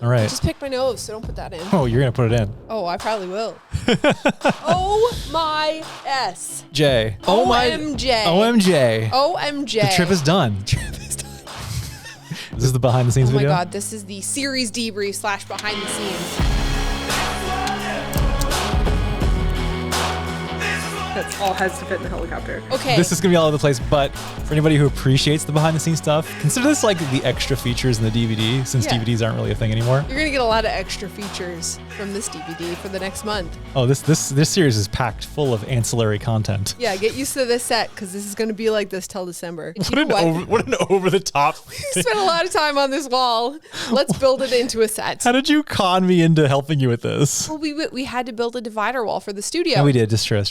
All right. I just picked my nose, so don't put that in. Oh, you're going to put it in. Oh, I probably will. Oh my S. J. OMJ. OMJ. OMJ. The trip is done. This is the behind the scenes video? Oh my God, this is the series debrief / behind the scenes. That's all has to fit in the helicopter. Okay. This is going to be all over the place, but for anybody who appreciates the behind the scenes stuff, consider this like the extra features in the DVD, since DVDs aren't really a thing anymore. You're going to get a lot of extra features from this DVD for the next month. Oh, this series is packed full of ancillary content. Yeah, get used to this set, because this is going to be like this till December. What an over the top. We spent a lot of time on this wall. Let's build it into a set. How did you con me into helping you with this? Well, we had to build a divider wall for the studio. Yeah, we did. It's true.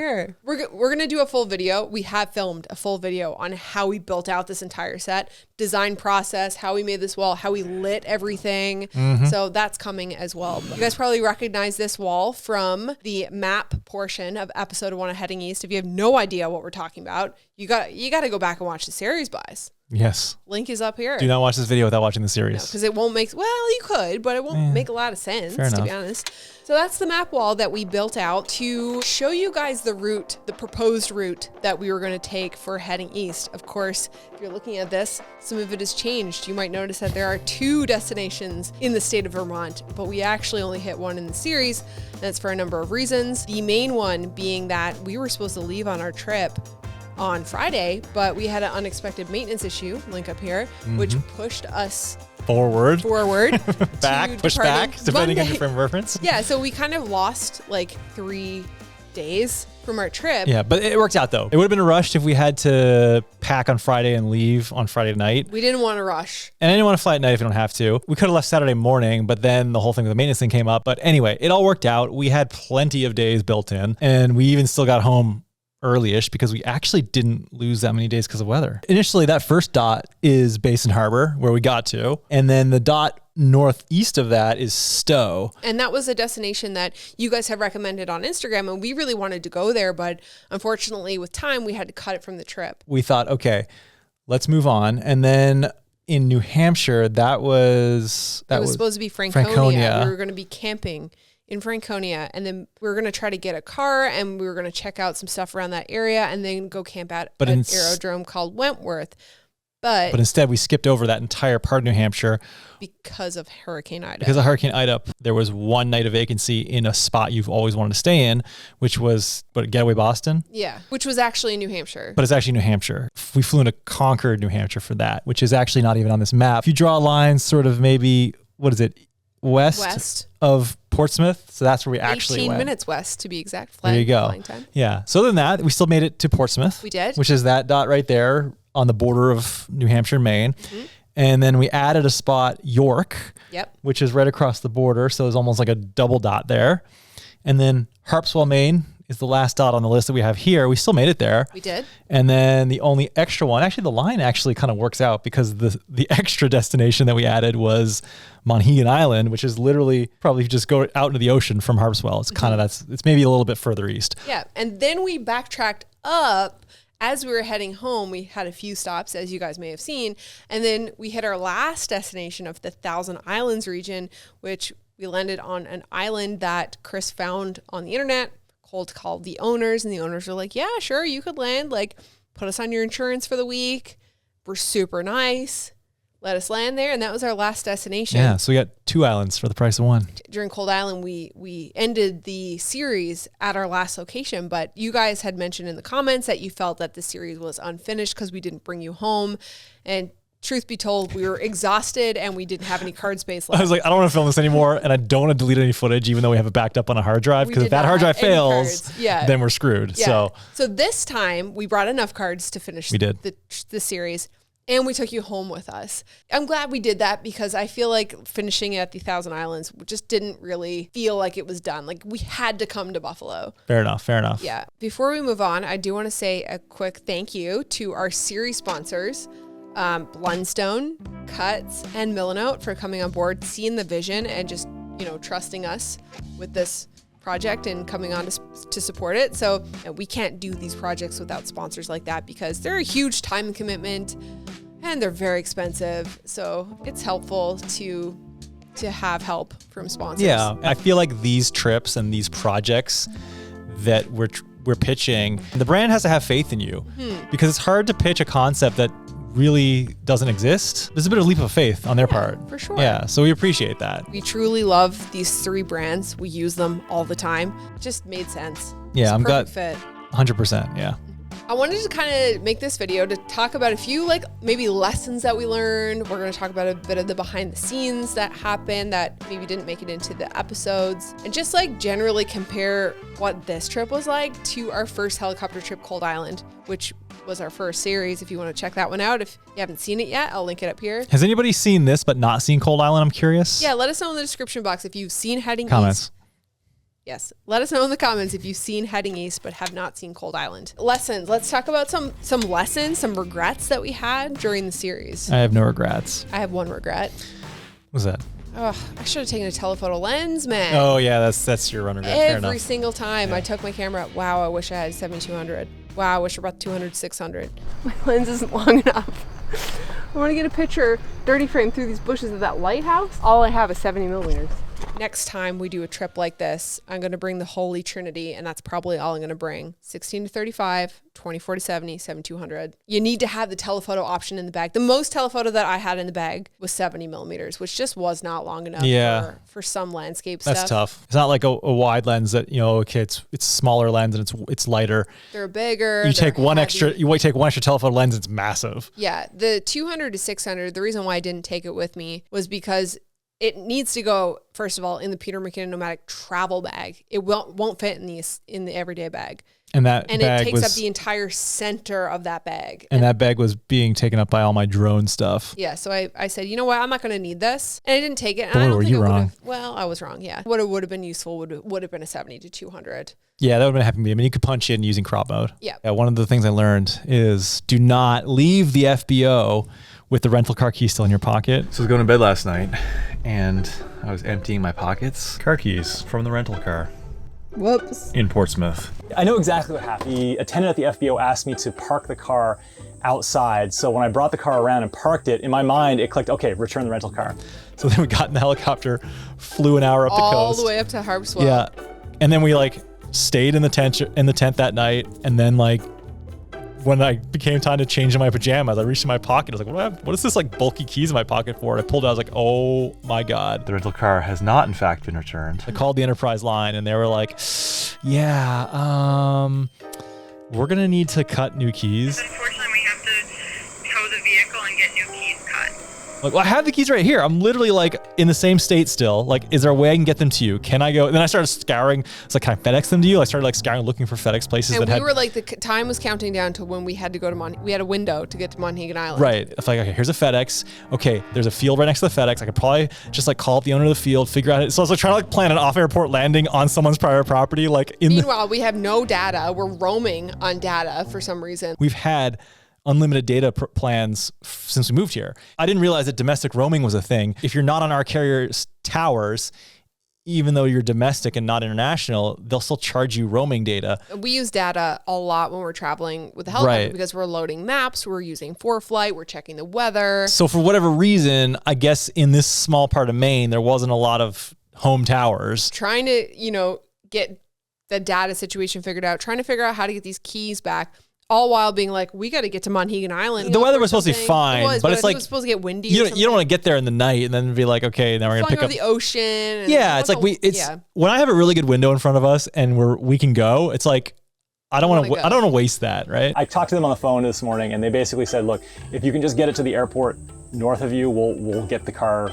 Here. We're going to do a full video. We have filmed a full video on how we built out this entire set, design process, how we made this wall, how we lit everything. So that's coming as well. You guys probably recognize this wall from the map portion of episode 1 of Heading East. If you have no idea what we're talking about, you got to go back and watch the series, guys. Yes. Link is up here. Do not watch this video without watching the series. Because it won't make, well, you could, but it won't make a lot of sense, to be honest. So that's the map wall that we built out to show you guys the route, the proposed route that we were going to take for heading east. Of course, if you're looking at this, some of it has changed. You might notice that there are 2 destinations in the state of Vermont, but we actually only hit 1 in the series. That's for a number of reasons. The main one being that we were supposed to leave on our trip on Friday, but we had an unexpected maintenance issue, link up here, which pushed us forward, back, push back, depending on your frame of reference. Yeah, so we kind of lost like 3 days from our trip. Yeah, but it worked out though. It would have been rushed if we had to pack on Friday and leave on Friday night. We didn't want to rush. And I didn't want to fly at night if you don't have to. We could have left Saturday morning, but then the whole thing with the maintenance thing came up. But anyway, it all worked out. We had plenty of days built in, and we even still got home early-ish because we actually didn't lose that many days because of weather. Initially, that first dot is Basin Harbor, where we got to. And then the dot northeast of that is Stowe. And that was a destination that you guys have recommended on Instagram, and we really wanted to go there, but unfortunately with time, we had to cut it from the trip. We thought, okay, let's move on. And then in New Hampshire, it was supposed to be Franconia. We were going to be camping in Franconia, and then we were going to try to get a car, and we were going to check out some stuff around that area and then go camp at an aerodrome called Wentworth. But instead, we skipped over that entire part of New Hampshire because of Hurricane Ida. Because of Hurricane Ida, there was one night of vacancy in a spot you've always wanted to stay in, which was Getaway Boston. Yeah, which was actually in New Hampshire. But it's actually New Hampshire. We flew into Concord, New Hampshire for that, which is actually not even on this map. If you draw lines, sort of maybe, what is it? West of Portsmouth. So that's where we actually 18 went. minutes west, to be exact. There you go. Flying time. Yeah. So other than that, we still made it to Portsmouth. We did. Which is that dot right there on the border of New Hampshire and Maine. And then we added a spot, York, which is right across the border. So it's almost like a double dot there. And then Harpswell, Maine is the last dot on the list that we have here. We still made it there. We did. And then the only extra one, actually the line actually kind of works out because the extra destination that we added was Monhegan Island, which is literally probably just go out into the ocean from Harpswell. It's kind of, it's maybe a little bit further east. Yeah. And then we backtracked up. As we were heading home, we had a few stops, as you guys may have seen. And then we hit our last destination of the Thousand Islands region, which we landed on an island that Chris found on the internet. Called the owners, and the owners were like, yeah, sure, you could land, like put us on your insurance for the week. We're super nice. Let us land there. And that was our last destination. Yeah. So we got 2 islands for the price of 1. During Cold Island, we ended the series at our last location, but you guys had mentioned in the comments that you felt that the series was unfinished because we didn't bring you home. And truth be told, we were exhausted and we didn't have any card space left. I was like, I don't want to film this anymore, and I don't want to delete any footage, even though we have it backed up on a hard drive, because if that hard drive fails, then we're screwed. Yeah. So this time, we brought enough cards to finish the series, and we took you home with us. I'm glad we did that because I feel like finishing at the Thousand Islands just didn't really feel like it was done. Like, we had to come to Buffalo. Fair enough. Yeah. Before we move on, I do want to say a quick thank you to our series sponsors, Blundstone, Cuts, and Millinote for coming on board, seeing the vision, and just, trusting us with this project and coming on to support it. So we can't do these projects without sponsors like that because they're a huge time commitment and they're very expensive. So it's helpful to to have help from sponsors. Yeah, I feel like these trips and these projects that we're pitching, the brand has to have faith in you because it's hard to pitch a concept that really doesn't exist. There's a bit of leap of faith on their part. For sure. Yeah, so we appreciate that. We truly love these 3 brands. We use them all the time. It just made sense. Yeah, I'm perfect fit. 100%, yeah. I wanted to kind of make this video to talk about a few maybe lessons that we learned. We're going to talk about a bit of the behind the scenes that happened that maybe didn't make it into the episodes, and just generally compare what this trip was like to our first helicopter trip, Cold Island, which was our first series. If you want to check that one out, if you haven't seen it yet, I'll link it up here. Has anybody seen this but not seen Cold Island? I'm curious. Yeah, let us know in the description box if you've seen Heading Comments. East. Yes, let us know in the comments if you've seen Heading East but have not seen Cold Island. Lessons. Let's talk about some lessons, some regrets that we had during the series. I have no regrets. I have one regret. What's that? Oh, I should have taken a telephoto lens, man. Oh yeah, that's your regret. Every single time I took my camera out, wow, I wish I had a 7200. Wow, I wish I brought 200, 600. My lens isn't long enough. I want to get a picture, dirty frame, through these bushes of that lighthouse. All I have is 70 millimeters. Next time we do a trip like this, I'm going to bring the Holy Trinity, and that's probably all I'm going to bring. 16 to 35, 24 to 70, 7200. You need to have the telephoto option in the bag. The most telephoto that I had in the bag was 70 millimeters, which just was not long enough for some landscape stuff. That's tough. It's not like a wide lens that, okay, it's a smaller lens and it's lighter. They're bigger. You take one extra telephoto lens, it's massive. Yeah. The 200 to 600, the reason why I didn't take it with me was because it needs to go, first of all, in the Peter McKinnon Nomadic travel bag. It won't fit in the everyday bag. And it takes up the entire center of that bag. And that bag was being taken up by all my drone stuff. Yeah, so I said, you know what, I'm not going to need this. And I didn't take it. And Boy, I don't were think you wrong. Well, I was wrong, yeah. What would have been useful would have been a 70 to 200. Yeah, that would have been a happy medium. I mean, you could punch in using crop mode. Yeah. One of the things I learned is do not leave the FBO with the rental car key still in your pocket. So I was going to bed last night and I was emptying my pockets. Car keys from the rental car. Whoops. In Portsmouth. I know exactly what happened. The attendant at the FBO asked me to park the car outside. So when I brought the car around and parked it, in my mind, it clicked, okay, return the rental car. So then we got in the helicopter, flew an hour up the coast. All the way up to Harpswell. Yeah. And then we stayed in the tent that night. And then when I became time to change in my pajamas, I reached in my pocket. I was like, what is this bulky keys in my pocket for? And I pulled it out. I was like, oh my God. The rental car has not in fact been returned. I called the Enterprise line and they were like, yeah, we're going to need to cut new keys. Unfortunately, we have to tow the vehicle and get new keys cut. Well, I have the keys right here. I'm literally in the same state still. Is there a way I can get them to you? Can I go? And then I started scouring. It's can I FedEx them to you? I started scouring, looking for FedEx places and that had. We were the time was counting down to when we had to go to we had a window to get to Monhegan Island. Right. It's okay, here's a FedEx. Okay, there's a field right next to the FedEx. I could probably just call up the owner of the field, figure out it. So I was trying to plan an off-airport landing on someone's private property. Meanwhile, we have no data. We're roaming on data for some reason. We've had unlimited data plans since we moved here. I didn't realize that domestic roaming was a thing. If you're not on our carrier's towers, even though you're domestic and not international, they'll still charge you roaming data. We use data a lot when we're traveling with the helicopter because we're loading maps, we're using ForeFlight, we're checking the weather. So for whatever reason, I guess in this small part of Maine, there wasn't a lot of home towers. Trying to, get the data situation figured out, trying to figure out how to get these keys back. All while being we got to get to Monhegan Island. The weather was supposed to be fine, but it's it was supposed to get windy. You don't want to get there in the night and then be okay, now we're gonna pick up the ocean. Yeah, it's when I have a really good window in front of us and we can go. It's I don't want to waste that, right? I talked to them on the phone this morning, and they basically said, look, if you can just get it to the airport north of you, we'll get the car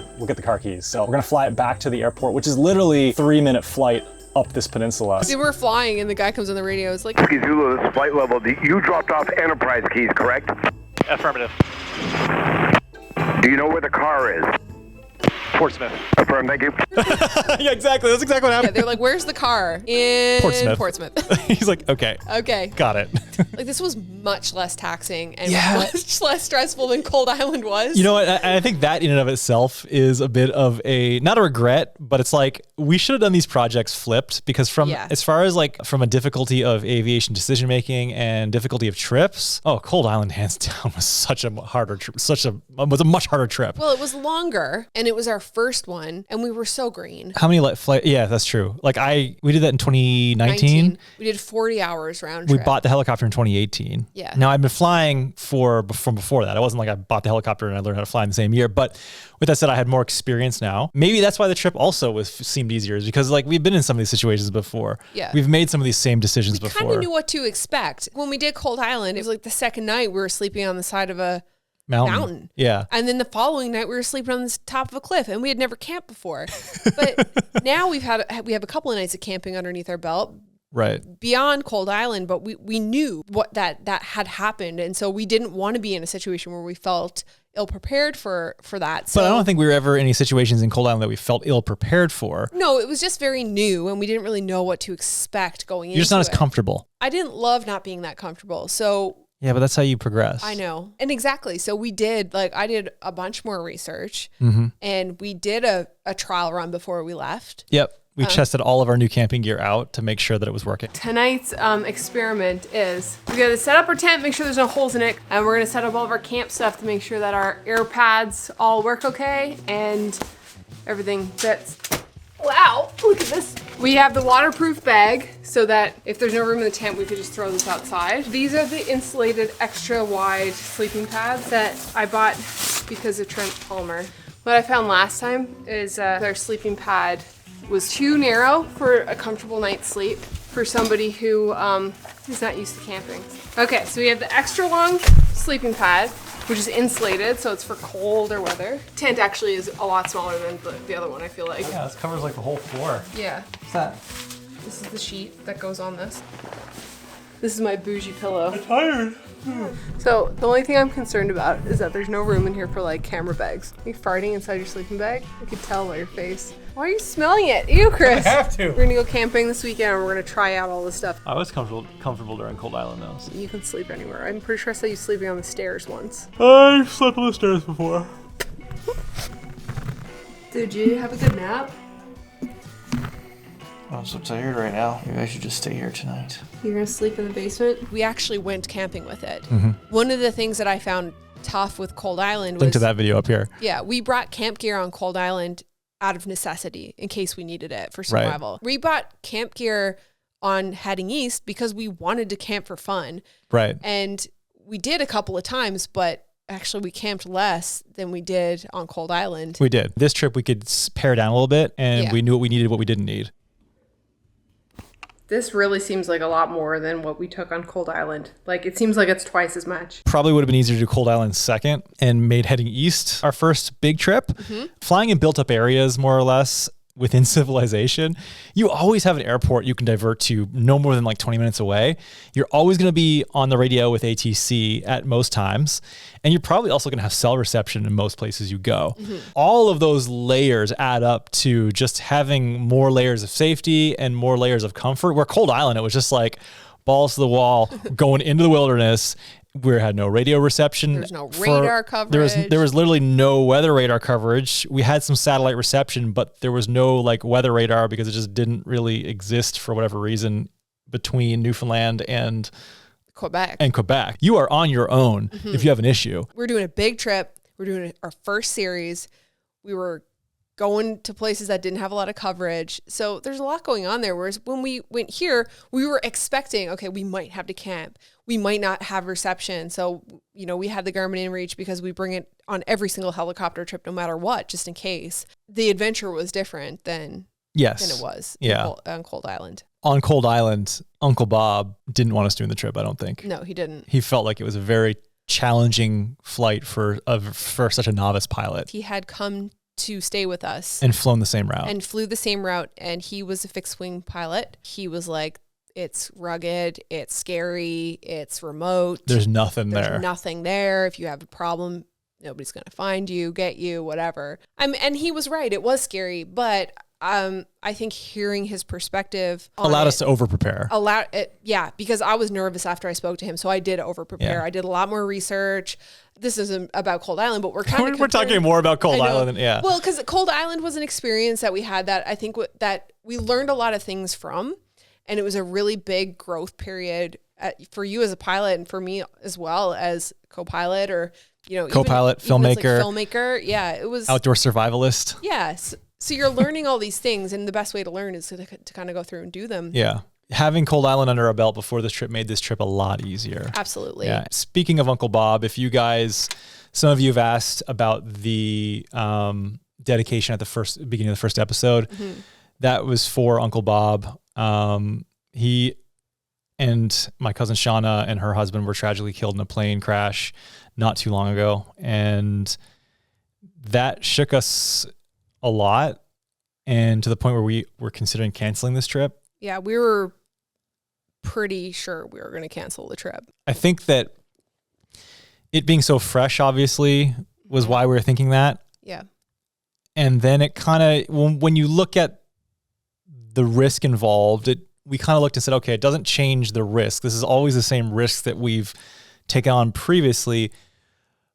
keys. So we're gonna fly it back to the airport, which is literally a 3-minute flight up this peninsula. See, we're flying and the guy comes on the radio. It's Whiskey Zulu, this is flight level. You dropped off Enterprise keys, correct? Affirmative. Do you know where the car is? Portsmouth. Affirm, thank you. Yeah, exactly. That's exactly what happened. Yeah, they're where's the car? In Portsmouth. He's okay. Okay. Got it. This was much less taxing and much less stressful than Cold Island was. You know what? I think that in and of itself is a bit of not a regret, but it's we should have done these projects flipped because as far as from a difficulty of aviation decision making and difficulty of trips, Cold Island hands down was such a much harder trip. Well, it was longer and it was our our first one and we were so green. How many flight? Yeah, that's true. Like we did that in 2019. We did 40 hours round trip. We bought the helicopter in 2018. Yeah. Now I've been flying from before that. It wasn't like I bought the helicopter and I learned how to fly in the same year. But with that said, I had more experience now. Maybe that's why the trip also seemed easier, is because like we've been in some of these situations before. Yeah. We've made some of these same decisions before. We kind of knew what to expect. When we did Cold Island, it was like the second night we were sleeping on the side of a mountain. Yeah. And then the following night we were sleeping on the top of a cliff, and we had never camped before. But now we have a couple of nights of camping underneath our belt. Right. Beyond Cold Island, but we knew what that had happened. And so we didn't want to be in a situation where we felt ill prepared for that. So, but I don't think we were ever in any situations in Cold Island that we felt ill prepared for. No, it was just very new and we didn't really know what to expect going into it. You're just not as comfortable. I didn't love not being that comfortable. So yeah, but that's how you progress. I know. And exactly. So I did a bunch more research and we did a trial run before we left. Yep. We tested all of our new camping gear out to make sure that it was working. Tonight's experiment is we got to set up our tent, make sure there's no holes in it, and we're going to set up all of our camp stuff to make sure that our air pads all work okay and everything fits. Wow, look at this. We have the waterproof bag so that if there's no room in the tent, we could just throw this outside. These are the insulated extra wide sleeping pads that I bought because of Trent Palmer. What I found last time is our sleeping pad was too narrow for a comfortable night's sleep for somebody who is not used to camping. Okay, so we have the extra long sleeping pad, which is insulated, so it's for colder weather. Tent actually is a lot smaller than the other one, I feel like. Yeah, this covers like the whole floor. Yeah. What's that? This is the sheet that goes on this. This is my bougie pillow. I'm tired. So the only thing I'm concerned about is that there's no room in here for like camera bags. Are you farting inside your sleeping bag? I could tell by your face. Why are you smelling it? Ew, Chris. I have to. We're gonna go camping this weekend and we're gonna try out all this stuff. I was comfortable during Cold Island though. So. You can sleep anywhere. I'm pretty sure I saw you sleeping on the stairs once. I've slept on the stairs before. Did you have a good nap? I'm so tired right now. Maybe I should just stay here tonight. You're gonna sleep in the basement? We actually went camping with it. One of the things that I found tough with Cold Island was... Link to that video up here. Yeah, we brought camp gear on Cold Island out of necessity in case we needed it for survival. Right. We bought camp gear on heading east because we wanted to camp for fun. Right. And we did a couple of times, but actually we camped less than we did on Cold Island. We did. This trip we could pare down a little bit and we knew what we needed, what we didn't need. This really seems like a lot more than what we took on Cold Island. Like, it seems like it's twice as much. Probably would have been easier to do Cold Island second and made heading east our first big trip. Flying in built up areas, more or less, within civilization, you always have an airport you can divert to no more than like 20 minutes away. You're always going to be on the radio with ATC at most times. And you're probably also going to have cell reception in most places you go. All of those layers add up to just having more layers of safety and more layers of comfort. Where Cold Island, it was just like balls to the wall, going into the wilderness. We had no radio reception. There's no radar coverage. There was literally no weather radar coverage. We had some satellite reception, but there was no like weather radar because it just didn't really exist for whatever reason between Newfoundland and Quebec. You are on your own if you have an issue. We're doing a big trip. We're doing our first series. We were going to places that didn't have a lot of coverage. So there's a lot going on there. Whereas when we went here, we were expecting, okay, we might have to camp. We might not have reception. So, we had the Garmin InReach because we bring it on every single helicopter trip, no matter what, just in case. The adventure was different than it was on Cold Island. On Cold Island, Uncle Bob didn't want us doing the trip, I don't think. No, he didn't. He felt like it was a very challenging flight for such a novice pilot. He had come to stay with us. And flown the same route. And flew the same route. And he was a fixed wing pilot. He was like, it's rugged, it's scary, it's remote. There's nothing there. There's nothing there. If you have a problem, nobody's going to find you, get you, whatever. And he was right. It was scary. But I think hearing his perspective allowed us to over-prepare. Because I was nervous after I spoke to him. So I did over-prepare. I did a lot more research. This isn't about Cold Island, but we're talking more about Cold Island. Yeah. Well, because Cold Island was an experience that we had that I think that we learned a lot of things from. And it was a really big growth period for you as a pilot and for me as well as co-pilot or co-pilot, filmmaker, Yeah, it was outdoor survivalist. Yes. So you're learning all these things, and the best way to learn is to kind of go through and do them. Yeah. Having Cold Island under our belt before this trip made this trip a lot easier. Absolutely. Yeah. Speaking of Uncle Bob, if you guys, some of you have asked about the dedication at the beginning of the first episode. Mm-hmm. That was for Uncle Bob. He and my cousin Shauna and her husband were tragically killed in a plane crash not too long ago. And that shook us a lot, and to the point where we were considering canceling this trip. Yeah, we were pretty sure we were going to cancel the trip. I think that it being so fresh, obviously, was why we were thinking that. Yeah. And then it kind of, when you look at the risk involved, we kind of looked and said, okay, it doesn't change the risk. This is always the same risk that we've taken on previously,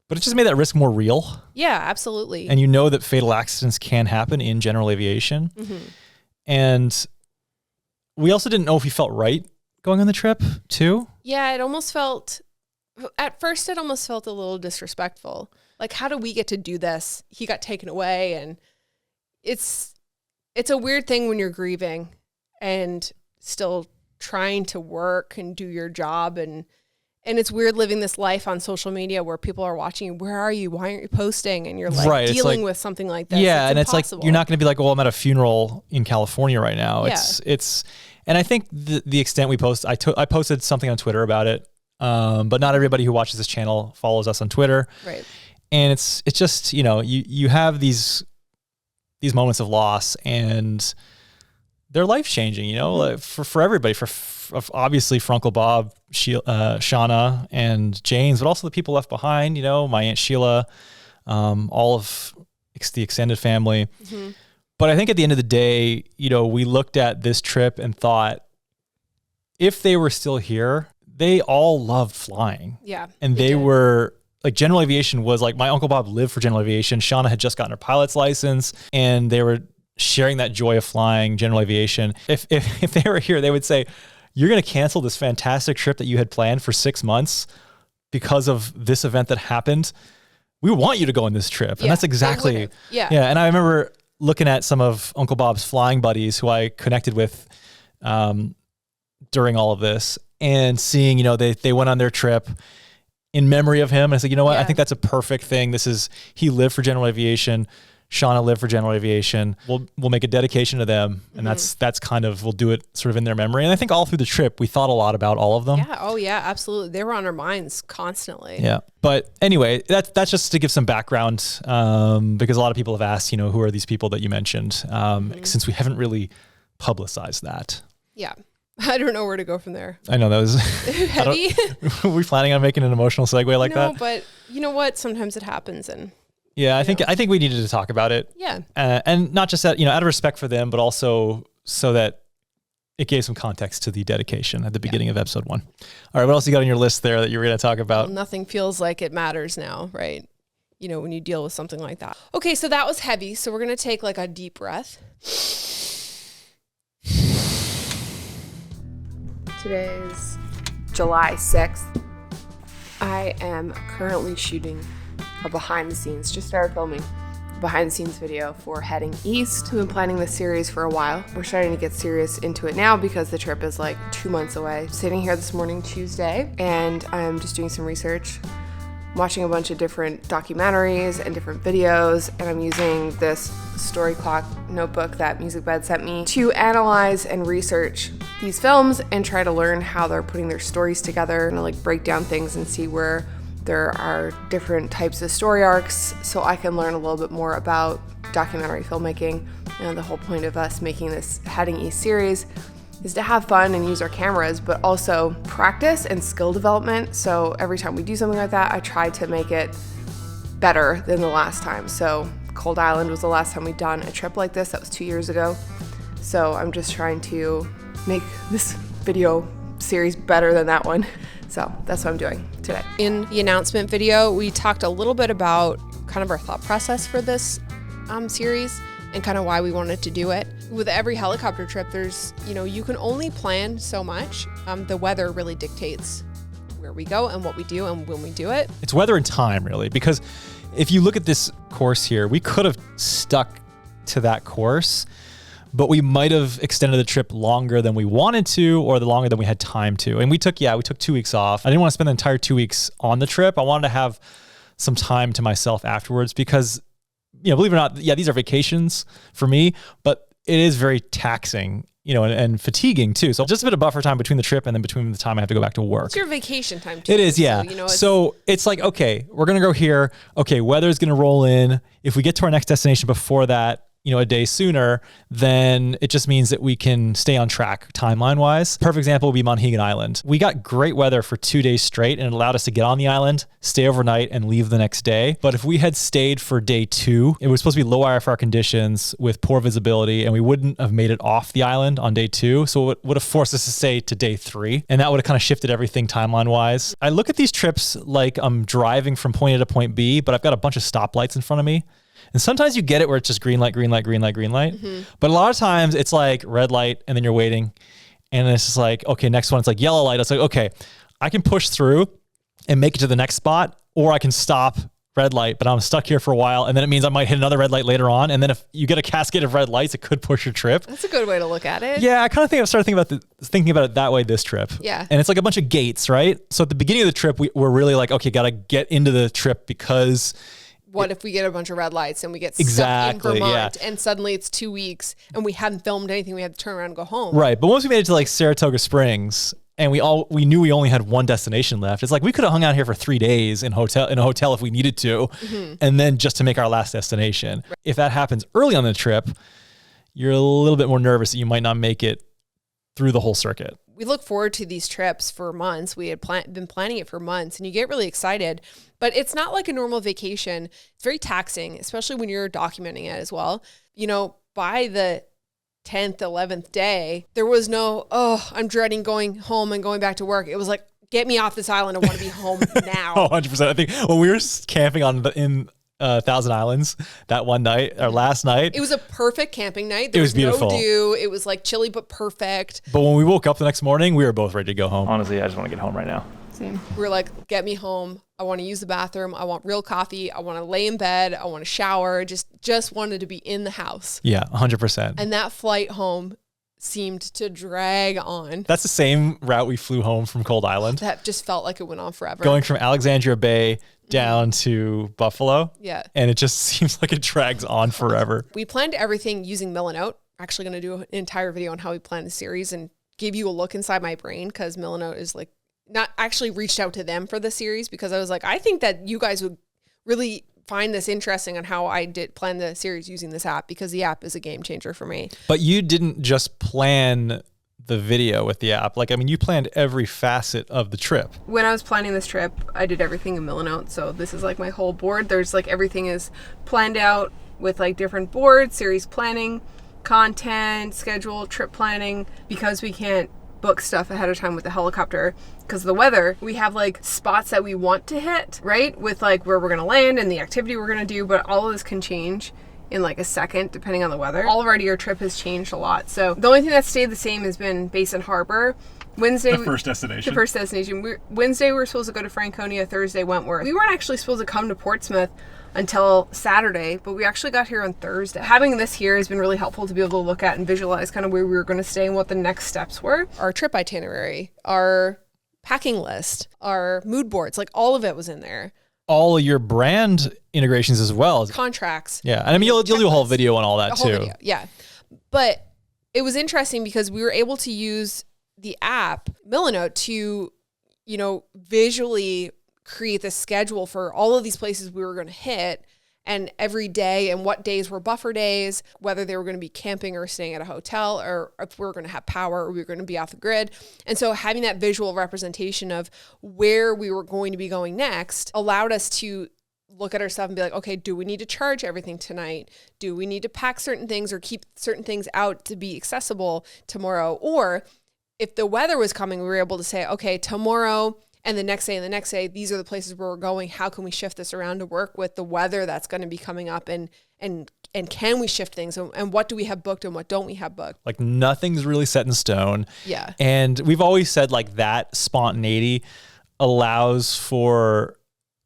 but it just made that risk more real. Yeah, absolutely. And you know that fatal accidents can happen in general aviation. Mm-hmm. And we also didn't know if we felt right going on the trip too. Yeah, at first it almost felt a little disrespectful. Like, how do we get to do this? He got taken away, and it's a weird thing when you're grieving and still trying to work and do your job, and it's weird living this life on social media where people are watching you. Where are you? Why aren't you posting? And you're like dealing with something like this. Yeah, and impossible. It's like you're not going to be like, well, I'm at a funeral in California right now. Yeah. It's and I think the extent we post, I posted something on Twitter about it, but not everybody who watches this channel follows us on Twitter. Right. And it's just, you have these moments of loss, and they're life changing, like for everybody, for obviously for Uncle Bob, Shauna, and James, but also the people left behind. My Aunt Sheila, all of the extended family. Mm-hmm. But I think at the end of the day, we looked at this trip and thought, if they were still here, they all loved flying. Yeah, and they were. Like, general aviation was like, my Uncle Bob lived for general aviation. Shauna had just gotten her pilot's license, and they were sharing that joy of flying general aviation. If they were here, they would say, you're going to cancel this fantastic trip that you had planned for 6 months because of this event that happened. We want you to go on this trip. And that's exactly, yeah. And I remember looking at some of Uncle Bob's flying buddies who I connected with during all of this, and seeing, they went on their trip in memory of him. And I said, you know what? I think that's a perfect thing. He lived for general aviation. Shauna lived for general aviation. We'll make a dedication to them. And that's kind of, we'll do it sort of in their memory. And I think all through the trip, we thought a lot about all of them. Yeah. Oh yeah, absolutely. They were on our minds constantly. Yeah. But anyway, that's just to give some background, because a lot of people have asked, who are these people that you mentioned, since we haven't really publicized that. Yeah. I don't know where to go from there. I know that was heavy. Were we planning on making an emotional segue like that? No, but you know what? Sometimes it happens, and yeah, I think we needed to talk about it. Yeah, and not just that, out of respect for them, but also so that it gave some context to the dedication at the beginning of episode 1. All right, what else you got on your list there that you were going to talk about? Well, nothing feels like it matters now, right? When you deal with something like that. Okay, so that was heavy. So we're gonna take like a deep breath. Today is July 6th. I am currently shooting a behind the scenes, just started filming a behind the scenes video for Heading East. We've been planning this series for a while. We're starting to get serious into it now because the trip is like 2 months away. Sitting here this morning, Tuesday, and I'm just doing some research, watching a bunch of different documentaries and different videos, and I'm using this story clock notebook that MusicBed sent me to analyze and research these films and try to learn how they're putting their stories together, and like break down things and see where there are different types of story arcs, so I can learn a little bit more about documentary filmmaking. The whole point of us making this Heading East series is to have fun and use our cameras, but also practice and skill development. So every time we do something like that, I try to make it better than the last time. So Cold Island was the last time we'd done a trip like this. That was 2 years ago. So I'm just trying to make this video series better than that one. So that's what I'm doing today. In the announcement video, we talked a little bit about kind of our thought process for this series and kind of why we wanted to do it. With every helicopter trip, there's, you can only plan so much. The weather really dictates where we go and what we do and when we do it. It's weather and time, really, because if you look at this course here, we could have stuck to that course, but we might have extended the trip longer than we wanted to, or the longer than we had time to. And we took 2 weeks off. I didn't want to spend the entire 2 weeks on the trip. I wanted to have some time to myself afterwards because, believe it or not, these are vacations for me, but it is very taxing, and fatiguing too. So just a bit of buffer time between the trip and then between the time I have to go back to work. It's your vacation time too. It is, yeah. So it's like, okay, we're going to go here. Okay, weather's going to roll in. If we get to our next destination before that, a day sooner, then it just means that we can stay on track timeline wise. Perfect example would be Monhegan Island. We got great weather for 2 days straight and it allowed us to get on the island, stay overnight and leave the next day. But if we had stayed for day 2, it was supposed to be low IFR conditions with poor visibility and we wouldn't have made it off the island on day 2. So it would have forced us to stay to day 3 and that would have kind of shifted everything timeline wise. I look at these trips like I'm driving from point A to point B, but I've got a bunch of stoplights in front of me. And sometimes you get it where it's just green light, green light, green light, green light. Mm-hmm. But a lot of times it's like red light and then you're waiting. And it's just like, okay, next one, it's like yellow light. It's like, okay, I can push through and make it to the next spot, or I can stop red light, but I'm stuck here for a while. And then it means I might hit another red light later on. And then if you get a cascade of red lights, it could push your trip. That's a good way to look at it. Yeah, I kind of think I started thinking about it that way this trip. Yeah. And it's like a bunch of gates, right? So at the beginning of the trip, we're really like, okay, got to get into the trip because what if we get a bunch of red lights and we get stuck in Vermont and suddenly it's 2 weeks and we hadn't filmed anything, we had to turn around and go home. Right. But once we made it to like Saratoga Springs and we knew we only had one destination left, it's like we could have hung out here for 3 days in a hotel if we needed to, and then just to make our last destination. Right. If that happens early on the trip, you're a little bit more nervous that you might not make it through the whole circuit. We look forward to these trips for months. We had been planning it for months and you get really excited, but it's not like a normal vacation. It's very taxing, especially when you're documenting it as well. By the 10th, 11th day, there was no, I'm dreading going home and going back to work. It was like, get me off this island. I want to be home now. 100%. I think when we were camping in Thousand Islands that one night or last night, it was a perfect camping night. There was beautiful. No dew. It was like chilly but perfect. But when we woke up the next morning, we were both ready to go home. Honestly, I just want to get home right now. Same. We were like, get me home. I want to use the bathroom. I want real coffee. I want to lay in bed. I want to shower. Just wanted to be in the house. Yeah, 100%. And that flight home seemed to drag on. That's the same route we flew home from Cold Island. That just felt like it went on forever. Going from Alexandria Bay down to Buffalo. Yeah. And it just seems like it drags on forever. We planned everything using Milanote. Actually going to do an entire video on how we planned the series and give you a look inside my brain because Milanote is like, not actually reached out to them for the series because I was like, I think that you guys would really find this interesting on how I did plan the series using this app because the app is a game changer for me. But you didn't just plan the video with the app. You planned every facet of the trip. When I was planning this trip, I did everything in Milanote. So this is like my whole board. There's like everything is planned out with like different boards, series planning, content, schedule, trip planning. Because we can't book stuff ahead of time with the helicopter because of the weather, we have like spots that we want to hit, right? With like where we're going to land and the activity we're going to do, but all of this can change in like a second depending on the weather. Already our trip has changed a lot. So the only thing that stayed the same has been Basin Harbor. Wednesday, the first destination. Wednesday we were supposed to go to Franconia, Thursday Wentworth. We weren't actually supposed to come to Portsmouth until Saturday, but we actually got here on Thursday. Having this here has been really helpful to be able to look at and visualize kind of where we were going to stay and what the next steps were. Our trip itinerary, our packing list, our mood boards, like all of it was in there. All of your brand integrations as well. Contracts. Yeah. And you'll do a whole video on all that too. Video, yeah. But it was interesting because we were able to use the app Milanote to, visually create the schedule for all of these places we were going to hit and every day and what days were buffer days, whether they were going to be camping or staying at a hotel or if we were going to have power or we were going to be off the grid. And so having that visual representation of where we were going to be going next allowed us to look at our stuff and be like, okay, do we need to charge everything tonight? Do we need to pack certain things or keep certain things out to be accessible tomorrow? Or if the weather was coming, we were able to say, okay, tomorrow and the next day, these are the places where we're going. How can we shift this around to work with the weather that's going to be coming up? And can we shift things? And what do we have booked and what don't we have booked? Like nothing's really set in stone. Yeah. And we've always said like that spontaneity allows for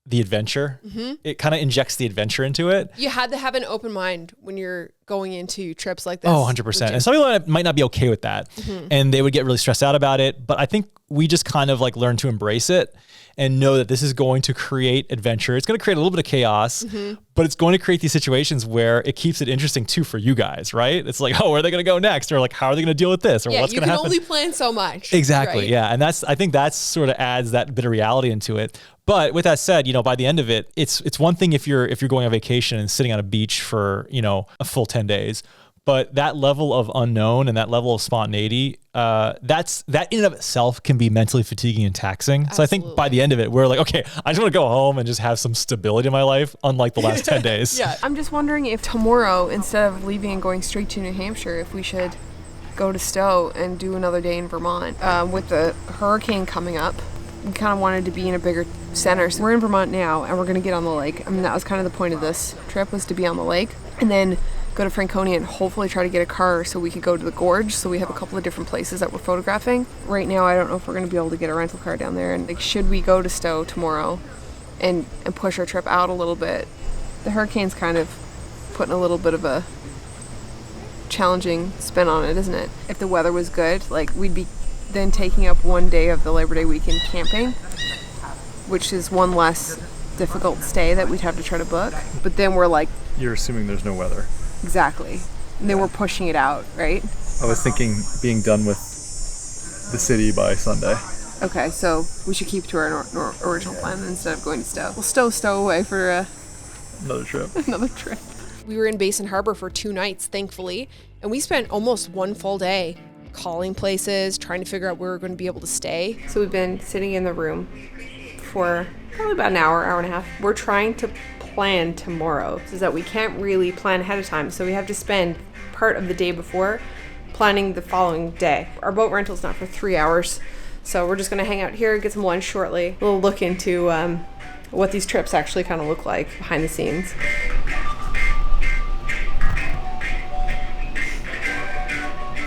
the adventure. It kind of injects the adventure into it. You had to have an open mind when you're going into trips like this. Oh, 100%. And some people might not be okay with that and they would get really stressed out about it. But I think we just kind of like learn to embrace it and know that this is going to create adventure. It's going to create a little bit of chaos, but it's going to create these situations where it keeps it interesting too for you guys, right? It's like, oh, where are they going to go next? Or like, how are they going to deal with this? Or what's going to happen? You can only plan so much. Exactly. Right? Yeah. And I think that's sort of adds that bit of reality into it. But with that said, by the end of it, it's one thing if you're going on vacation and sitting on a beach for, a full 10 days. But that level of unknown and that level of spontaneity, that in and of itself can be mentally fatiguing and taxing. Absolutely. So I think by the end of it, we're like, okay, I just want to go home and just have some stability in my life, unlike the last 10 days. Yeah. I'm just wondering if tomorrow, instead of leaving and going straight to New Hampshire, if we should go to Stowe and do another day in Vermont. With the hurricane coming up, we kind of wanted to be in a bigger center. So we're in Vermont now, and we're going to get on the lake. I mean, that was kind of the point of this trip, was to be on the lake. And then go to Franconia and hopefully try to get a car so we could go to the gorge. So we have a couple of different places that we're photographing. Right now, I don't know if we're going to be able to get a rental car down there. And should we go to Stowe tomorrow and push our trip out a little bit? The hurricane's kind of putting a little bit of a challenging spin on it, isn't it? If the weather was good, we'd be then taking up one day of the Labor Day weekend camping, which is one less difficult stay that we'd have to try to book. But then we're like... You're assuming there's no weather. Exactly. And then we're pushing it out, right? I was thinking being done with the city by Sunday. Okay, so we should keep to our original plan instead of going to Stowe. We'll stow away for another trip. Another trip. We were in Basin Harbor for 2 nights, thankfully, and we spent almost one full day calling places, trying to figure out where we're going to be able to stay. So we've been sitting in the room for probably about an hour and a half. We're trying to plan tomorrow, so that we can't really plan ahead of time. So we have to spend part of the day before planning the following day. Our boat rental's not for 3 hours, so we're just going to hang out here, get some lunch shortly. We'll look into what these trips actually kind of look like behind the scenes.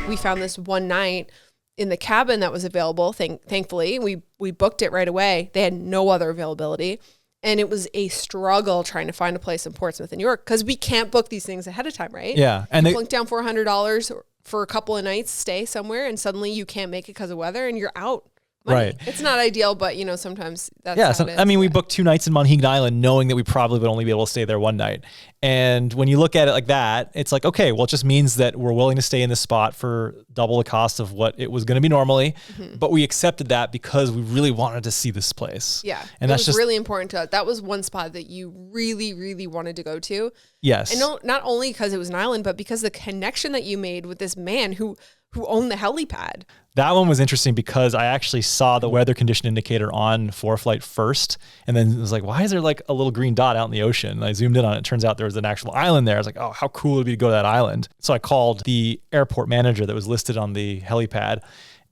We found this one night in the cabin that was available. Thankfully, we booked it right away. They had no other availability. And it was a struggle trying to find a place in Portsmouth and York because we can't book these things ahead of time, right? Yeah. And you plunk down $400 for a couple of nights stay somewhere, and suddenly you can't make it because of weather and you're out. Money. Right. It's not ideal, but sometimes that's how it is. I mean, we booked 2 nights in Monhegan Island knowing that we probably would only be able to stay there 1 night. And when you look at it like that, it's like, okay, well, it just means that we're willing to stay in this spot for double the cost of what it was going to be normally. But we accepted that because we really wanted to see this place. Yeah. And that's just really important to us. That was one spot that you really, really wanted to go to. Yes. And not only because it was an island, but because the connection that you made with this man who owned the helipad. That one was interesting because I actually saw the weather condition indicator on ForeFlight first. And then it was like, why is there like a little green dot out in the ocean? And I zoomed in on it. It turns out there was an actual island there. I was like, oh, how cool would it be to go to that island? So I called the airport manager that was listed on the helipad.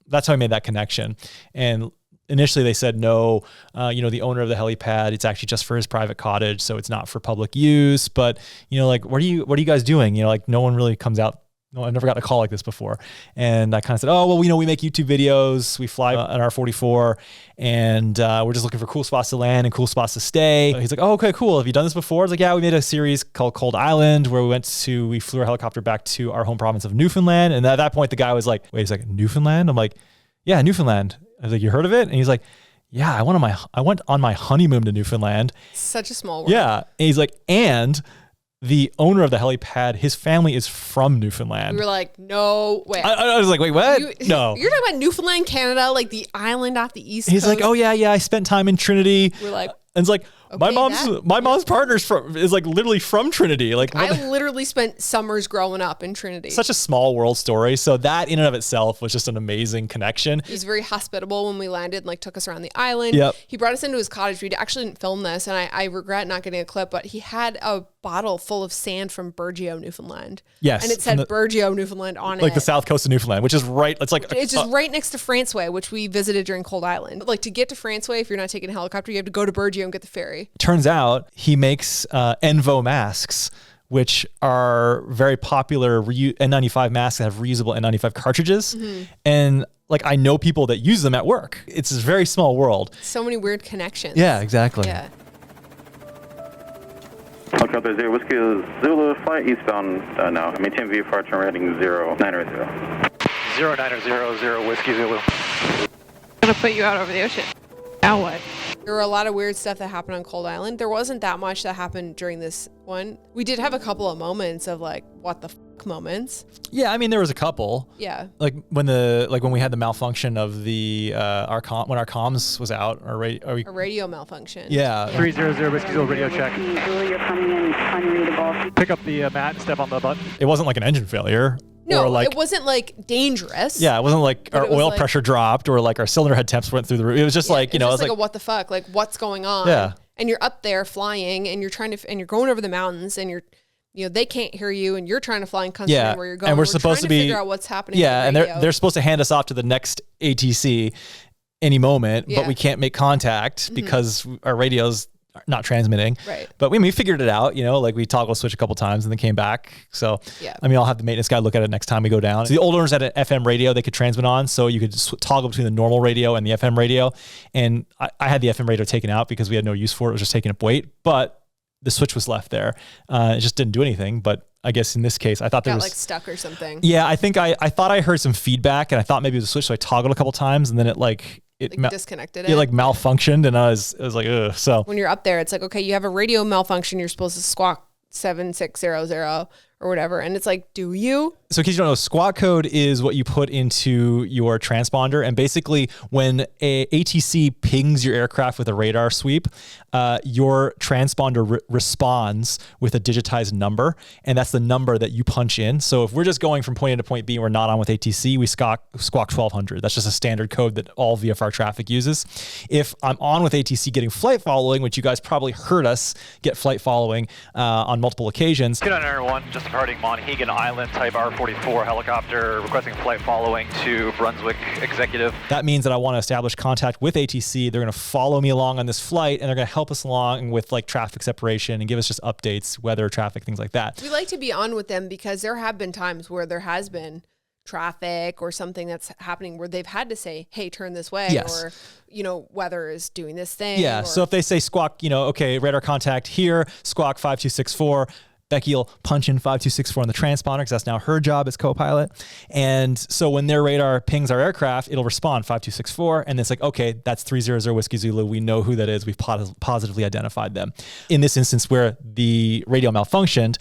That's how I made that connection. And initially they said, no, the owner of the helipad, it's actually just for his private cottage. So it's not for public use. But, what are you guys doing? No one really comes out. No, I've never gotten a call like this before. And I kind of said, oh, well, we make YouTube videos. We fly an R44 and we're just looking for cool spots to land and cool spots to stay. He's like, oh, okay, cool. Have you done this before? I was like, yeah, we made a series called Cold Island where we flew our helicopter back to our home province of Newfoundland. And at that point, the guy was like, wait a second, Newfoundland? I'm like, yeah, Newfoundland. I was like, you heard of it? And he's like, yeah, I went on my honeymoon to Newfoundland. Such a small world. Yeah. And he's like, and the owner of the helipad, his family is from Newfoundland. We were like, no way. I was like, wait, what? No. You're talking about Newfoundland, Canada, like the island off the east coast. He's like, oh yeah, I spent time in Trinity. We're like, and it's like, my mom's partner's is like literally from Trinity. Like I literally spent summers growing up in Trinity. Such a small world story. So that in and of itself was just an amazing connection. He was very hospitable when we landed and took us around the island. Yep. He brought us into his cottage. We actually didn't film this, and I regret not getting a clip, but he had a bottle full of sand from Burgeo, Newfoundland. Yes. And it said Burgeo, Newfoundland on it. Like the south coast of Newfoundland, which is right. It's just right next to Franceway, which we visited during Cold Island. But to get to Franceway, if you're not taking a helicopter, you have to go to Burgeo and get the ferry. Turns out he makes Envo masks, which are very popular N95 masks that have reusable N95 cartridges. And like, I know people that use them at work. It's a very small world. So many weird connections. Yeah, exactly. Yeah. Helicopter 0, Whiskey Zulu, flight eastbound now. Maintain VFR, turn heading 090. 0900 Whiskey Zulu. I'm gonna put you out over the ocean. Now what? There were a lot of weird stuff that happened on Cold Island. There wasn't that much that happened during this one. We did have a couple of moments of like, what the f moments. Yeah, I mean, there was a couple. Yeah. Like when we had the malfunction of the when our comms was out, a radio malfunction. Yeah. 300 Whiskey Zulu, radio check. You're coming in unreadable. Pick up the mat and step on the button. It wasn't like an engine failure. No, or like, it wasn't like dangerous. Yeah, it wasn't like our oil like, pressure dropped or like our cylinder head temps went through the roof. It was just like, you know, it was like a what the fuck, like what's going on? Yeah. And you're up there flying and you're and you're going over the mountains and they can't hear you and you're trying to fly and concentrate where you're going. And we're supposed to be figure out what's happening. Yeah, and they're supposed to hand us off to the next ATC any moment, but we can't make contact because our radio's not transmitting. Right. But we figured it out, you know, like we toggle switch a couple times and then came back. So, I mean, I'll have the maintenance guy look at it next time we go down. So the old owners had an FM radio they could transmit on. So you could toggle between the normal radio and the FM radio. And I had the FM radio taken out because we had no use for it. It was just taking up weight, but the switch was left there. It just didn't do anything. But I guess in this case, I thought there was like stuck or something. Yeah. I think I thought I heard some feedback and I thought maybe it was a switch. So I toggled a couple times and then it disconnected it. It like malfunctioned and I was like, ugh. So when you're up there, it's like, okay, you have a radio malfunction. You're supposed to squawk 7600 or whatever. And it's like, do you? So in case you don't know, squawk code is what you put into your transponder. And basically when a ATC pings your aircraft with a radar sweep, your transponder responds with a digitized number. And that's the number that you punch in. So if we're just going from point A to point B and we're not on with ATC, we squawk 1200. That's just a standard code that all VFR traffic uses. If I'm on with ATC getting flight following, which you guys probably heard us get flight following on multiple occasions. Good on Air 1, just departing Monhegan Island, type R44 helicopter, requesting flight following to Brunswick Executive. That means that I want to establish contact with ATC. They're going to follow me along on this flight and they're going to help us along with like traffic separation and give us just updates, weather, traffic, things like that. We like to be on with them because there have been times where there has been traffic or something that's happening where they've had to say, hey, turn this way. Yes. Or, you know, weather is doing this thing. Yeah. So if they say squawk, you know, okay, radar contact here, squawk 5264, Becki will punch in 5264 on the transponder because that's now her job as co-pilot. And so when their radar pings our aircraft, it'll respond 5264. And it's like, okay, that's 300 Whiskey Zulu. We know who that is. We've positively identified them. In this instance where the radio malfunctioned,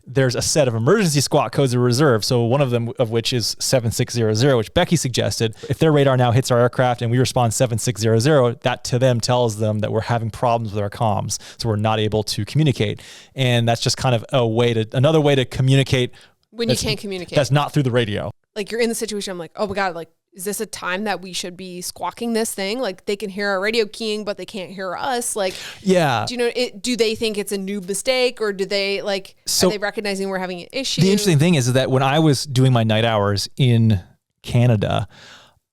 there's a set of emergency squawk codes that are reserved. So one of them of which is 7600, which Becki suggested. If their radar now hits our aircraft and we respond 7600, that to them tells them that we're having problems with our comms. So we're not able to communicate. And that's just kind of another way to communicate. When you can't communicate. That's not through the radio. Like you're in the situation, I'm like, oh my God, like, is this a time that we should be squawking this thing? Like they can hear our radio keying, but they can't hear us. Like, yeah. Do you know, do they think it's a new mistake or do they are they recognizing we're having an issue? The interesting thing is that when I was doing my night hours in Canada,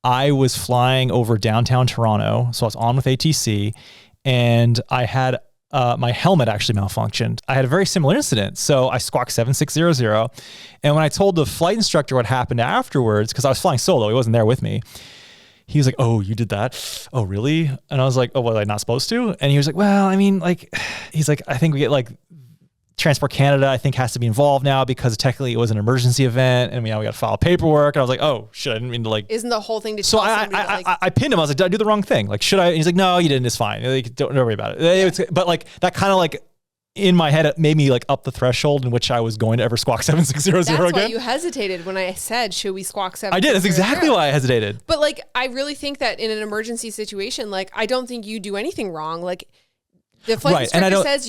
I was flying over downtown Toronto. So I was on with ATC and I had my helmet actually malfunctioned. I had a very similar incident. So I squawked 7600. And when I told the flight instructor what happened afterwards, because I was flying solo, he wasn't there with me. He was like, oh, you did that? Oh, really? And I was like, oh, was I not supposed to? And he was like, well, I mean, like, he's like, I think we get like Transport Canada, I think has to be involved now because technically it was an emergency event and we got to file paperwork. And I was like, oh shit, I didn't mean to like. Isn't the whole thing to so I pinned him. I was like, did I do the wrong thing? Like, should I? And he's like, no, you didn't. It's fine. Like, don't worry about it. Yeah. But like that kind of like in my head, it made me like up the threshold in which I was going to ever squawk 7600 again. That's why you hesitated when I said, should we squawk 7600? I did. That's exactly why I hesitated. But like, I really think that in an emergency situation, like, I don't think you do anything wrong. Like, the flight instructor says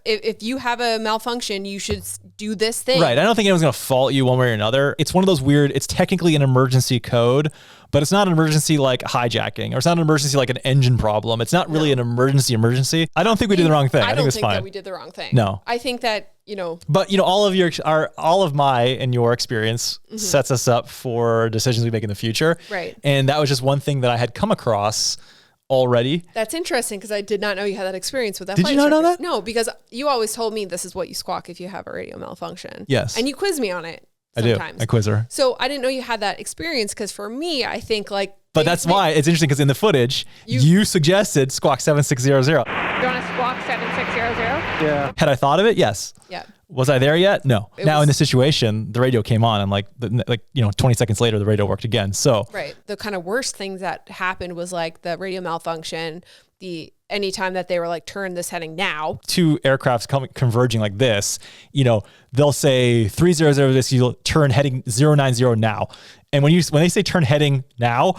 if you have a malfunction, you should do this thing. Right. I don't think anyone's going to fault you one way or another. It's one of those weird, it's technically an emergency code, but it's not an emergency like hijacking, or it's not an emergency like an engine problem. It's not really an emergency. I don't think we did the wrong thing. I think it's fine. That we did the wrong thing. No. I think that, you know. But, you know, all of my and your experience sets us up for decisions we make in the future. Right. And that was just one thing that I had come across already. That's interesting because I did not know you had that experience with that. Did you not know that? No, because you always told me this is what you squawk if you have a radio malfunction. Yes. And you quiz me on it I sometimes. do. I quiz her. So I didn't know you had that experience because for me, I think like... But that's why it's interesting because in the footage, you suggested squawk 7600. You want to squawk 7600? Yeah. Had I thought of it? Yes. Yeah. Was I there yet? No. Now in this situation, the radio came on and like 20 seconds later, the radio worked again. So right. The kind of worst things that happened was like the radio malfunction, anytime that they were like, turn this heading now. Two aircrafts converging like this, they'll say 300 this, you'll turn heading 090 now. And when they say turn heading now,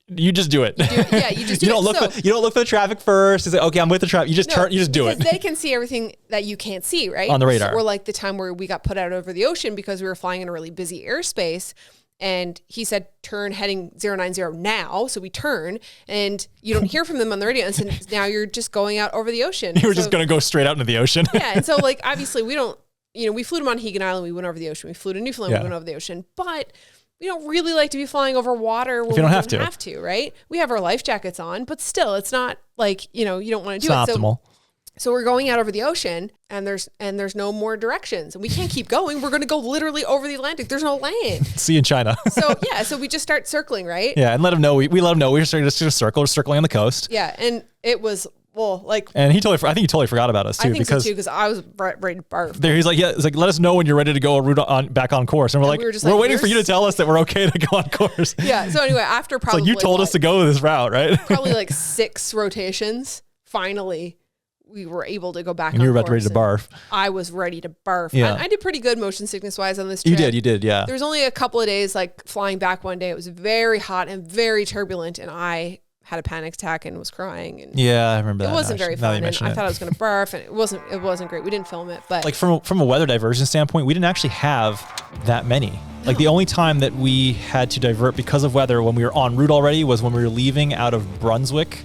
you just do it. You just do you don't it. You don't look for the traffic first. It's like, okay, I'm with the traffic. You just do it. They can see everything that you can't see, right? On the radar. Or like the time where we got put out over the ocean because we were flying in a really busy airspace. And he said, turn heading 090 now. So we turn and you don't hear from them on the radio. And so now you're just going out over the ocean. You were just going to go straight out into the ocean. Yeah. And so like, obviously we don't, we flew to Monhegan Island. We went over the ocean. We flew to Newfoundland. We went over the ocean. But we don't really like to be flying over water when if you don't have to, right? We have our life jackets on, but still it's not like, you don't want to do it. It's not optimal. So we're going out over the ocean and there's no more directions and we can't keep going. We're going to go literally over the Atlantic. There's no land. See you in China. So we just start circling, right? Yeah. And let them know. We let them know. We're just circling on the coast. Yeah. And it was, and I think he totally forgot about us too. I think so too, because I was ready to barf. He's like, let us know when you're ready to go back on course. And we're like, we're waiting for you to tell us that we're okay to go on course. Yeah. So anyway, after probably it's like you told us to go this route, right? Probably like 6 rotations. Finally, we were able to go back. And you were about ready to barf. I was ready to barf. Yeah. I did pretty good motion sickness wise on this trip. You did. Yeah. There was only a couple of days like flying back one day. It was very hot and very turbulent. And I had a panic attack and was crying. And yeah, I remember that. It wasn't very fun. And I thought I was going to barf and it wasn't great. We didn't film it, but like from a weather diversion standpoint, we didn't actually have that many. Like the only time that we had to divert because of weather when we were en route already was when we were leaving out of Brunswick,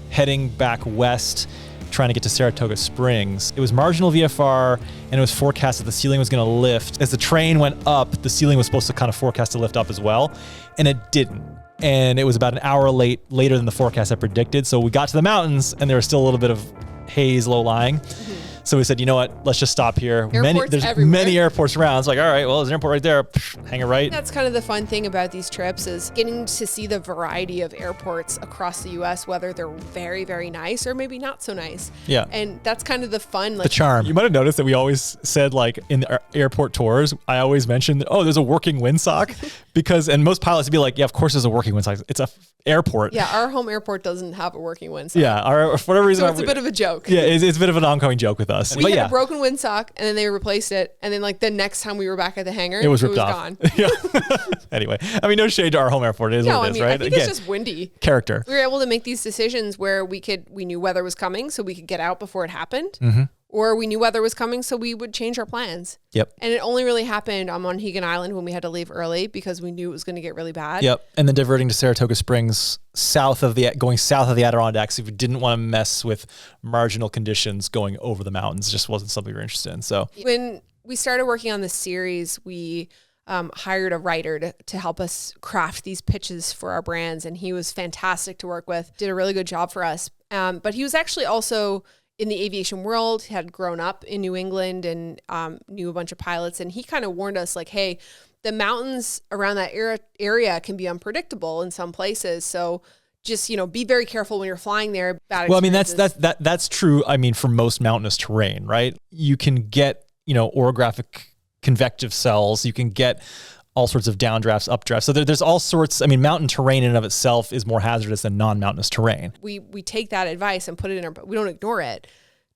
heading back west, trying to get to Saratoga Springs. It was marginal VFR and it was forecast that the ceiling was going to lift. As the train went up, the ceiling was supposed to kind of forecast to lift up as well, and it didn't. And it was about an hour later than the forecast had predicted. So we got to the mountains and there was still a little bit of haze low lying. Mm-hmm. So we said, you know what, let's just stop here. There's many airports around. It's like, all right, well, there's an airport right there. Hang it right. That's kind of the fun thing about these trips is getting to see the variety of airports across the U.S., whether they're very, very nice or maybe not so nice. Yeah. And that's kind of the fun. The charm. You might have noticed that we always said, like, in the airport tours, I always mentioned, there's a working windsock. And most pilots would be like, yeah, of course there's a working windsock. It's a airport. Yeah, our home airport doesn't have a working windsock. Yeah, for whatever reason. So it's a bit of a joke. Yeah, it's a bit of an ongoing joke with us. We had a broken windsock and then they replaced it. And then like the next time we were back at the hangar, it was ripped off. Gone. Yeah. Anyway, I mean, no shade to our home airport. It is what it is, right? I think it's just windy. Character. We were able to make these decisions where we knew weather was coming so we could get out before it happened. Mm-hmm. Or we knew weather was coming, so we would change our plans. Yep. And it only really happened on Monhegan Island when we had to leave early because we knew it was going to get really bad. Yep. And then diverting to Saratoga Springs, going south of the Adirondacks, if we didn't want to mess with marginal conditions going over the mountains, it just wasn't something we were interested in. So when we started working on this series, we hired a writer to help us craft these pitches for our brands, and he was fantastic to work with. Did a really good job for us. But he was actually also in the aviation world, had grown up in New England and knew a bunch of pilots. And he kind of warned us like, hey, the mountains around that area can be unpredictable in some places. So just, be very careful when you're flying there. Well, I mean, that's true. I mean, for most mountainous terrain, right? You can get, orographic convective cells. You can get all sorts of downdrafts, updrafts. So there's all sorts. I mean, mountain terrain in and of itself is more hazardous than non-mountainous terrain. We take that advice and put it in we don't ignore it.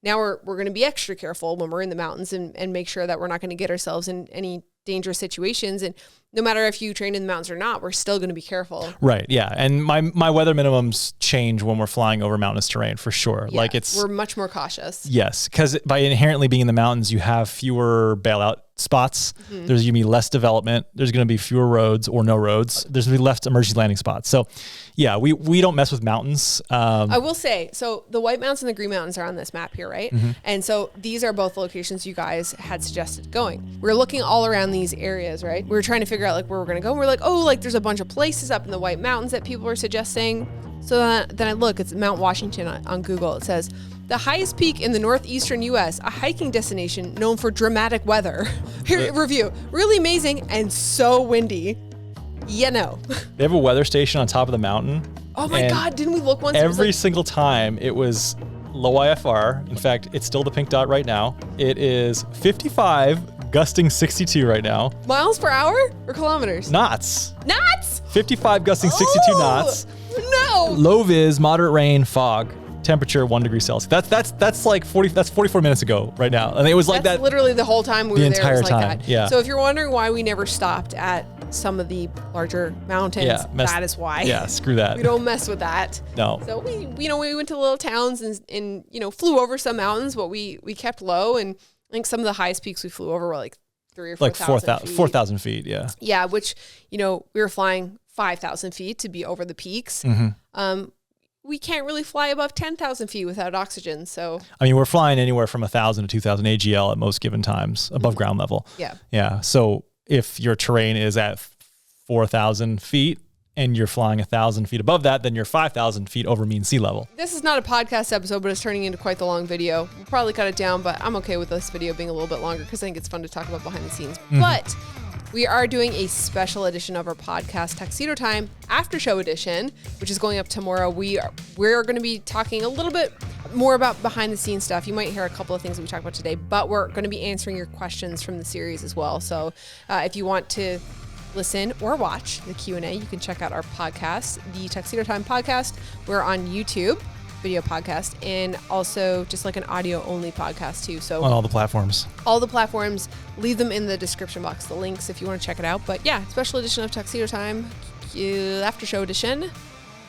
Now we're going to be extra careful when we're in the mountains and make sure that we're not going to get ourselves in any dangerous situations. And no matter if you train in the mountains or not, we're still going to be careful. Right. Yeah. And my weather minimums change when we're flying over mountainous terrain for sure. Yeah, we're much more cautious. Yes. Because by inherently being in the mountains, you have fewer bailout spots. Mm-hmm. There's going to be less development. There's going to be fewer roads or no roads. There's going to be less emergency landing spots. So yeah, we don't mess with mountains. I will say, so the White Mountains and the Green Mountains are on this map here, right? Mm-hmm. And so these are both locations you guys had suggested going. We're looking all around these areas, right? We were trying to figure out like where we're going to go. And we're like, there's a bunch of places up in the White Mountains that people are suggesting. So then I look, it's Mount Washington on Google. It says, the highest peak in the northeastern U.S., a hiking destination known for dramatic weather. Here, review, really amazing and so windy. Yeah, no. They have a weather station on top of the mountain. Oh my God, didn't we look once? Every single time it was low IFR. In fact, it's still the pink dot right now. It is 55, gusting 62 right now. Miles per hour or kilometers? Knots. Knots? 55 gusting 62 knots. No. Low vis, moderate rain, fog. Temperature 1 degree Celsius. That's like 44 minutes ago right now. And it was like that's that literally the whole time we were there. The entire it was like time. That. Yeah. So if you're wondering why we never stopped at some of the larger mountains, that is why. Yeah, screw that. We don't mess with that. No. So we went to little towns and flew over some mountains, but we kept low, and I think some of the highest peaks we flew over were like 3,000 or 4,000 feet. 4,000 feet, yeah. Yeah, which, we were flying 5,000 feet to be over the peaks. We can't really fly above 10,000 feet without oxygen. So, I mean, we're flying anywhere from 1,000 to 2,000 AGL at most given times above ground level. Yeah. Yeah. So if your terrain is at 4,000 feet and you're flying 1,000 feet above that, then you're 5,000 feet over mean sea level. This is not a podcast episode, but it's turning into quite the long video. We'll probably cut it down, but I'm okay with this video being a little bit longer because I think it's fun to talk about behind the scenes. But we are doing a special edition of our podcast, Tuxedo Time After Show Edition, which is going up tomorrow. We're going to be talking a little bit more about behind the scenes stuff. You might hear a couple of things that we talked about today, but we're going to be answering your questions from the series as well. So if you want to listen or watch the Q&A, you can check out our podcast, the Tuxedo Time Podcast. We're on YouTube, video podcast, and also just like an audio only podcast too. So on all the platforms. All the platforms, leave them in the description box, the links if you want to check it out. But yeah, special edition of Tuxedo Time, After Show Edition.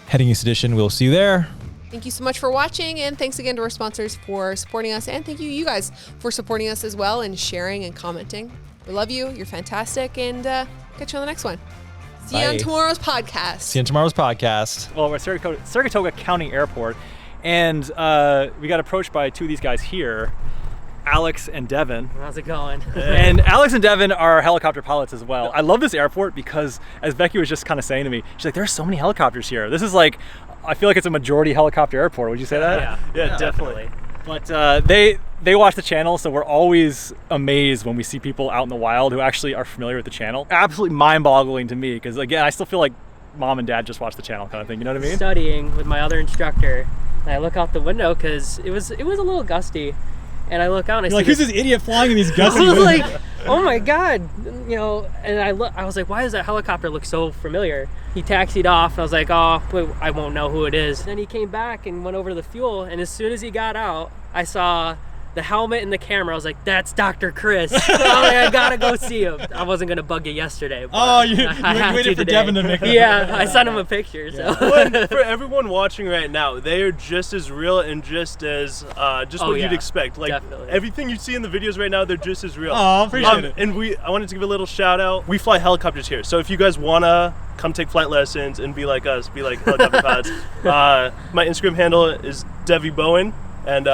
Heading East Edition, we'll see you there. Thank you so much for watching, and thanks again to our sponsors for supporting us, and thank you guys for supporting us as well and sharing and commenting. We love you. You're fantastic, and catch you on the next one. See you on tomorrow's podcast. Well, we're at Saratoga County Airport, and we got approached by two of these guys here, Alex and Devin. How's it going? And Alex and Devin are helicopter pilots as well. I love this airport because, as Becki was just kind of saying to me, she's like, there's so many helicopters here. This is like, I feel like it's a majority helicopter airport. Would you say that? Yeah, definitely. But they watch the channel, so we're always amazed when we see people out in the wild who actually are familiar with the channel. Absolutely mind-boggling to me, because again, I still feel like mom and dad just watch the channel kind of thing. You know what I mean? Studying with my other instructor, and I look out the window because it was a little gusty, and I look out and I see like, who's this idiot flying in these gusty winds? I was like, oh my God, and I was like, why does that helicopter look so familiar? He taxied off, and I was like, oh, wait, I won't know who it is. Then he came back and went over to the fuel, and as soon as he got out, I saw the helmet and the camera. I was like, that's Dr. Chris. I gotta go see him. I wasn't gonna bug you yesterday. Oh, you waited for Devin to make that. Yeah, I sent him a picture. So. Well, for everyone watching right now, they are just as real and just as what you'd expect. Like, definitely. Everything you see in the videos right now, they're just as real. Oh, appreciate it. And I wanted to give a little shout out. We fly helicopters here, so if you guys wanna come take flight lessons and be like us, be like helicopter pilots, my Instagram handle is Devi Bowen, and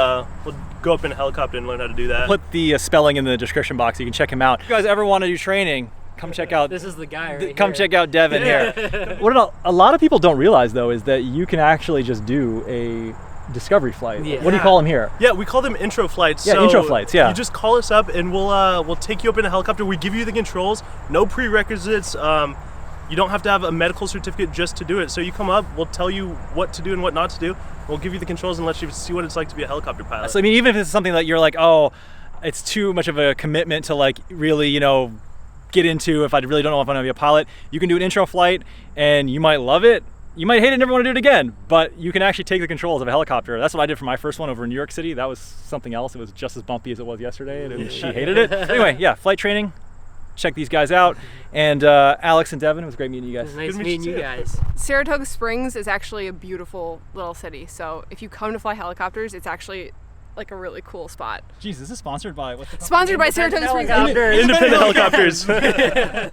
we'll go up in a helicopter and learn how to do that. Put the spelling in the description box. You can check him out. If you guys ever want to do training, come check out. This is the guy right Come here. check out Devin here. What a lot of people don't realize though is that you can actually just do a discovery flight. Yeah. What do you call them here? Yeah, we call them intro flights. Yeah, so intro flights, yeah. You just call us up and we'll take you up in a helicopter. We give you the controls, no prerequisites. You don't have to have a medical certificate just to do it. So you come up, we'll tell you what to do and what not to do. We'll give you the controls and let you see what it's like to be a helicopter pilot. So I mean, even if it's something that you're like, oh, it's too much of a commitment to like really, get into, if I really don't know if I'm gonna be a pilot, you can do an intro flight and you might love it. You might hate it and never want to do it again, but you can actually take the controls of a helicopter. That's what I did for my first one over in New York City. That was something else. It was just as bumpy as it was yesterday, and she hated it. Anyway, yeah, flight training. Check these guys out. And Alex and Devin, it was great meeting you guys. It was nice meeting you guys. Saratoga Springs is actually a beautiful little city. So if you come to fly helicopters, it's actually like a really cool spot. Jeez, this is sponsored by what's the company? Sponsored by Saratoga Springs. Independent helicopters.